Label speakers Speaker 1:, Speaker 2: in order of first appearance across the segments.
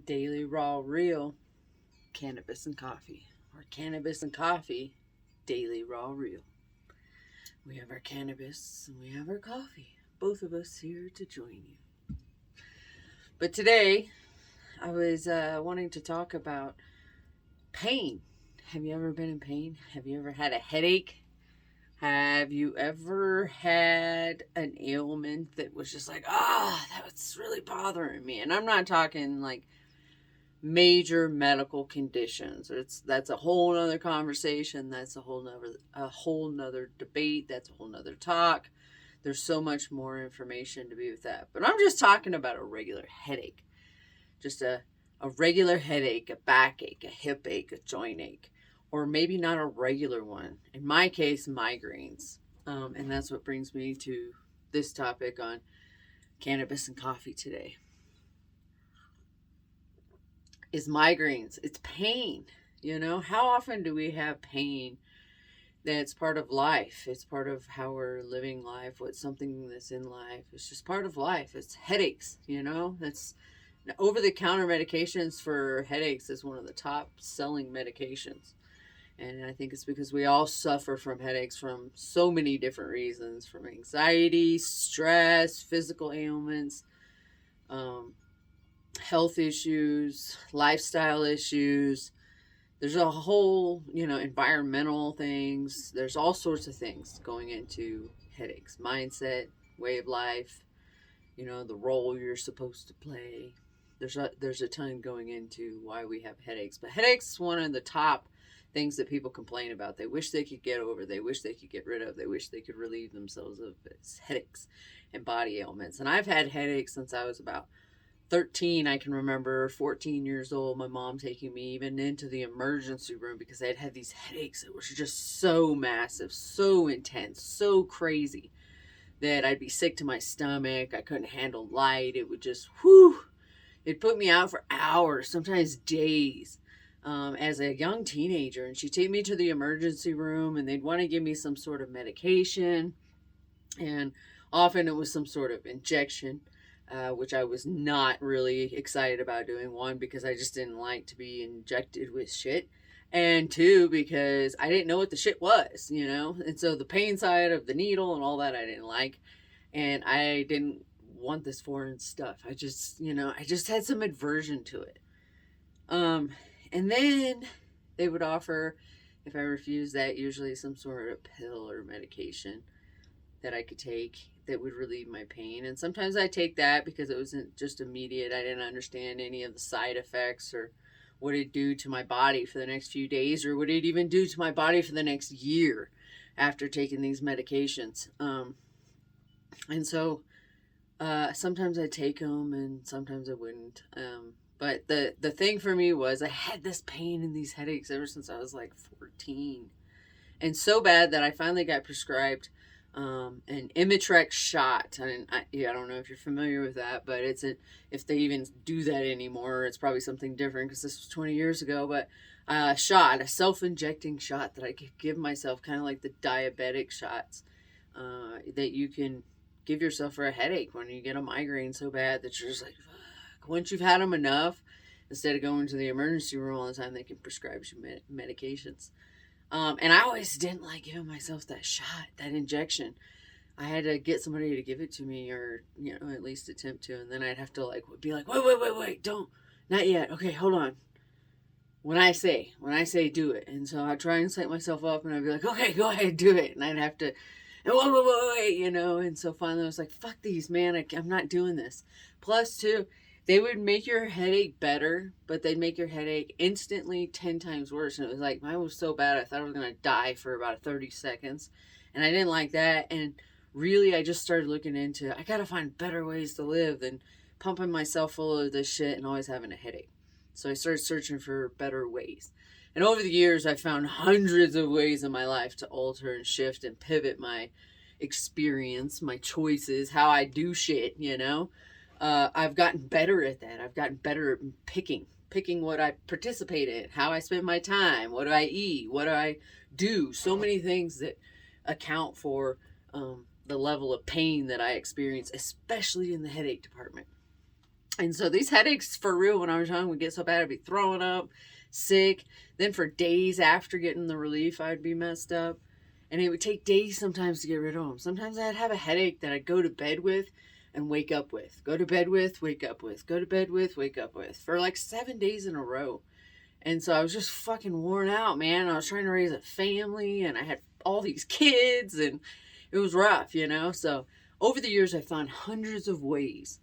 Speaker 1: Daily Raw Real, Cannabis and Coffee. Or Cannabis and Coffee, Daily Raw Real. We have our cannabis and we have our coffee. Both of us here to join you. But today, I was wanting to talk about pain. Have you ever been in pain? Have you ever had a headache? Have you ever had an ailment that was just like, that's really bothering me? And I'm not talking like major medical conditions. That's a whole nother conversation. That's a whole nother debate. That's a whole nother talk. There's so much more information to be with that. But I'm just talking about a regular headache. Just a regular headache, a backache, a hip ache, a joint ache, or maybe not a regular one. In my case, migraines. And that's what brings me to this topic on cannabis and coffee today. Is migraines. It's pain. How often do we have pain that's part of life? It's part of how we're living life, what's something that's in life. It's just part of life. It's headaches, That's over the counter medications for headaches is one of the top selling medications. And I think it's because we all suffer from headaches from so many different reasons, from anxiety, stress, physical ailments, health issues, lifestyle issues. There's a whole, environmental things. There's all sorts of things going into headaches. Mindset, way of life, the role you're supposed to play. There's a ton going into why we have headaches. But headaches is one of the top things that people complain about. They wish they could get over. They wish they could get rid of. They wish they could relieve themselves of headaches and body ailments. And I've had headaches since I was about 13. I can remember 14 years old, my mom taking me even into the emergency room because I'd had these headaches that were just so massive, so intense, so crazy that I'd be sick to my stomach. I couldn't handle light. It would just, it'd put me out for hours, sometimes days. As a young teenager, and she'd take me to the emergency room and they'd want to give me some sort of medication, and often it was some sort of injection, which I was not really excited about doing. One, because I just didn't like to be injected with shit, and two, because I didn't know what the shit was, and so the pain side of the needle and all that I didn't like, and I didn't want this foreign stuff. I just had some aversion to it. And then they would offer, if I refused that, usually some sort of pill or medication that I could take that would relieve my pain. And sometimes I take that because it wasn't just immediate. I didn't understand any of the side effects or what it'd do to my body for the next few days, or what it'd even do to my body for the next year after taking these medications. And so sometimes I'd take them and sometimes I wouldn't. But the thing for me was I had this pain and these headaches ever since I was like 14. And so bad that I finally got prescribed an Imitrex shot. And I don't know if you're familiar with that, but if they even do that anymore, it's probably something different because this was 20 years ago. But a self-injecting shot that I could give myself, kind of like the diabetic shots that you can give yourself for a headache when you get a migraine so bad that you're just like, once you've had them enough, instead of going to the emergency room all the time, they can prescribe you medications. And I always didn't like giving myself that shot, that injection. I had to get somebody to give it to me, or at least attempt to, and then I'd have to be like, wait, don't, not yet. Okay, hold on. When I say do it, and so I'd try and psych myself up, and I'd be like, okay, go ahead, do it, and I'd have to. And wait, and so finally I was like, fuck these, man, I'm not doing this. Plus, too, they would make your headache better, but they'd make your headache instantly 10 times worse. And it was like, mine was so bad, I thought I was going to die for about 30 seconds. And I didn't like that. And really, I just started looking into, I got to find better ways to live than pumping myself full of this shit and always having a headache. So I started searching for better ways. And over the years, I found hundreds of ways in my life to alter and shift and pivot my experience, my choices, how I do shit, I've gotten better at that. I've gotten better at picking what I participate in, how I spend my time, what do I eat, what do I do. So many things that account for the level of pain that I experience, especially in the headache department. And so these headaches, for real, when I was young, would get so bad I'd be throwing up, sick. Then for days after getting the relief, I'd be messed up. And it would take days sometimes to get rid of them. Sometimes I'd have a headache that I'd go to bed with and wake up with. Go to bed with, wake up with. Go to bed with, wake up with. For like 7 days in a row. And so I was just fucking worn out, man. I was trying to raise a family and I had all these kids and it was rough, you know? So over the years, I found hundreds of ways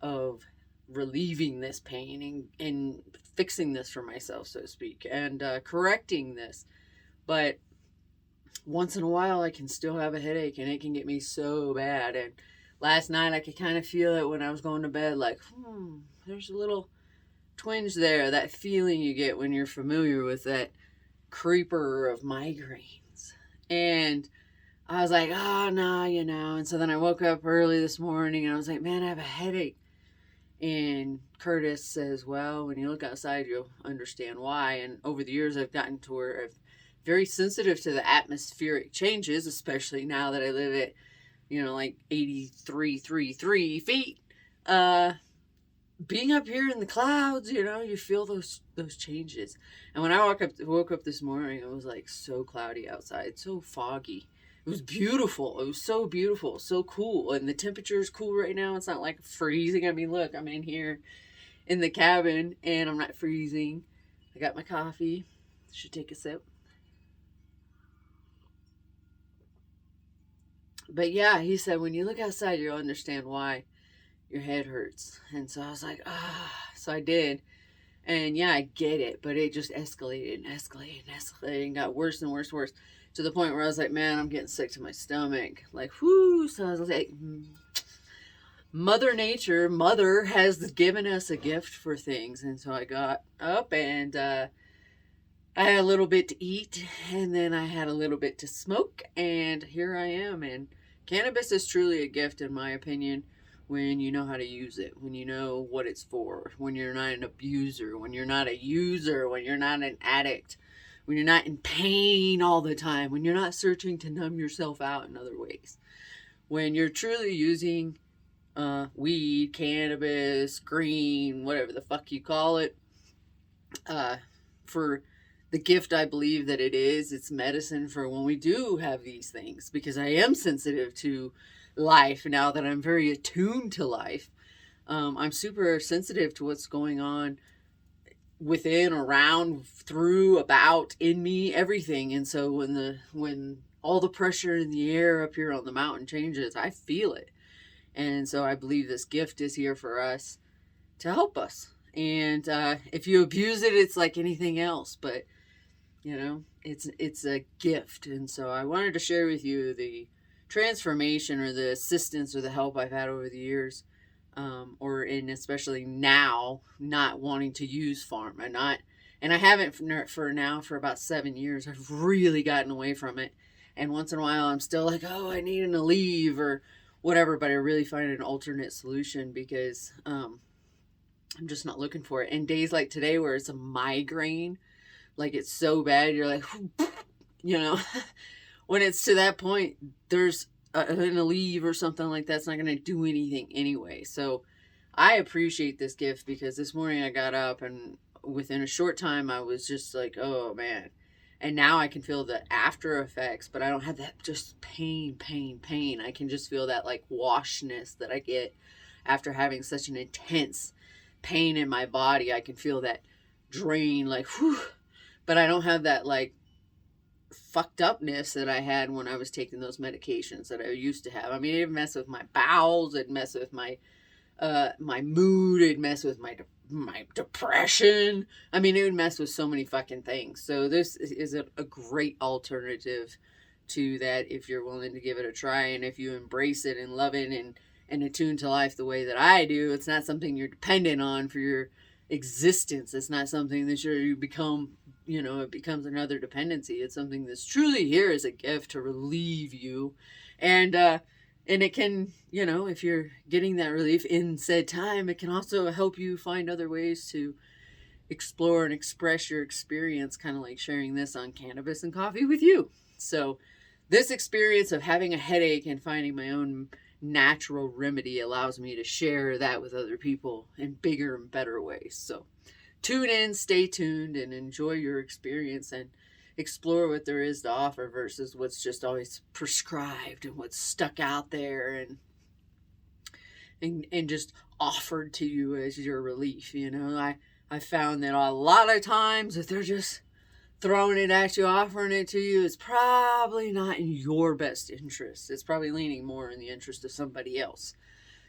Speaker 1: of relieving this pain and fixing this for myself, so to speak, and correcting this. But once in a while, I can still have a headache and it can get me so bad. And last night, I could kind of feel it when I was going to bed, like, there's a little twinge there, that feeling you get when you're familiar with that creeper of migraines. And I was like, oh, no, you know. And so then I woke up early this morning and I was like, man, I have a headache. And Curtis says, well, when you look outside, you'll understand why. And over the years, I've gotten to where I'm very sensitive to the atmospheric changes, especially now that I live at, like 83.33 feet. Being up here in the clouds, you feel those changes. And when I woke up this morning, it was like so cloudy outside, so foggy. It was beautiful. It was so beautiful, so cool. And the temperature is cool right now. It's not like freezing. I mean, look, I'm in here in the cabin and I'm not freezing. I got my coffee. Should take a sip. But yeah, he said, when you look outside, you'll understand why your head hurts. And so I was like, so I did. And yeah, I get it. But it just escalated and escalated and escalated and got worse and worse and worse. To the point where I was like, man, I'm getting sick to my stomach. Like, whoo. So I was like, Mother Nature, Mother has given us a gift for things. And so I got up and I had a little bit to eat. And then I had a little bit to smoke. And here I am. And cannabis is truly a gift, in my opinion, when you know how to use it. When you know what it's for. When you're not an abuser. When you're not a user. When you're not an addict. When you're not in pain all the time, when you're not searching to numb yourself out in other ways, when you're truly using weed, cannabis, green, whatever the fuck you call it, for the gift I believe that it is. It's medicine for when we do have these things, because I am sensitive to life now that I'm very attuned to life. I'm super sensitive to what's going on within, around, through, about, in me, everything. And so when all the pressure in the air up here on the mountain changes, I feel it. And so I believe this gift is here for us to help us. And if you abuse it, it's like anything else. But it's a gift. And so I wanted to share with you the transformation or the assistance or the help I've had over the years. Especially now, not wanting to use pharma, and I haven't for about 7 years. I've really gotten away from it, and once in a while I'm still like, oh, I need an Aleve or whatever, but I really find an alternate solution because I'm just not looking for it. And days like today where it's a migraine, like it's so bad, you're like, when it's to that point, there's an Aleve or something like that's not going to do anything anyway. So I appreciate this gift because this morning I got up and within a short time I was just like, oh man. And now I can feel the after effects, but I don't have that just pain. I can just feel that like washness that I get after having such an intense pain in my body. I can feel that drain, like, whew. But I don't have that like fucked upness that I had when I was taking those medications that I used to have. I mean, it'd mess with my bowels, it'd mess with my mood, it'd mess with my depression. I mean, it would mess with so many fucking things. So this is a great alternative to that if you're willing to give it a try, and if you embrace it and love it and attune to life the way that I do. It's not something you're dependent on for your existence. It's not something that you become, it becomes another dependency. It's something that's truly here as a gift to relieve you. And it can, if you're getting that relief in said time, it can also help you find other ways to explore and express your experience, kind of like sharing this on Cannabis and Coffee with you. So this experience of having a headache and finding my own natural remedy allows me to share that with other people in bigger and better ways. So tune in, stay tuned, and enjoy your experience and explore what there is to offer versus what's just always prescribed and what's stuck out there and just offered to you as your relief. I found that a lot of times if they're just throwing it at you, offering it to you, it's probably not in your best interest. It's probably leaning more in the interest of somebody else.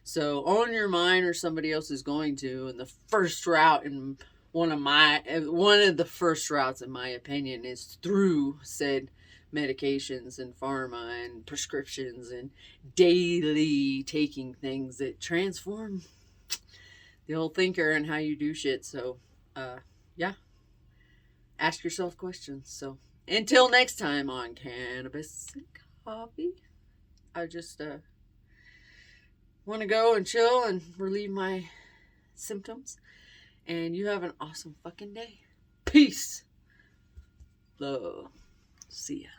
Speaker 1: So own your mind, or somebody else is going to. And the first route, in one of the first routes, in my opinion, is through said medications and pharma and prescriptions and daily taking things that transform the old thinker and how you do shit. So, yeah, ask yourself questions. So, until next time on Cannabis and Coffee, I just want to go and chill and relieve my symptoms. And you have an awesome fucking day. Peace. Love. See ya.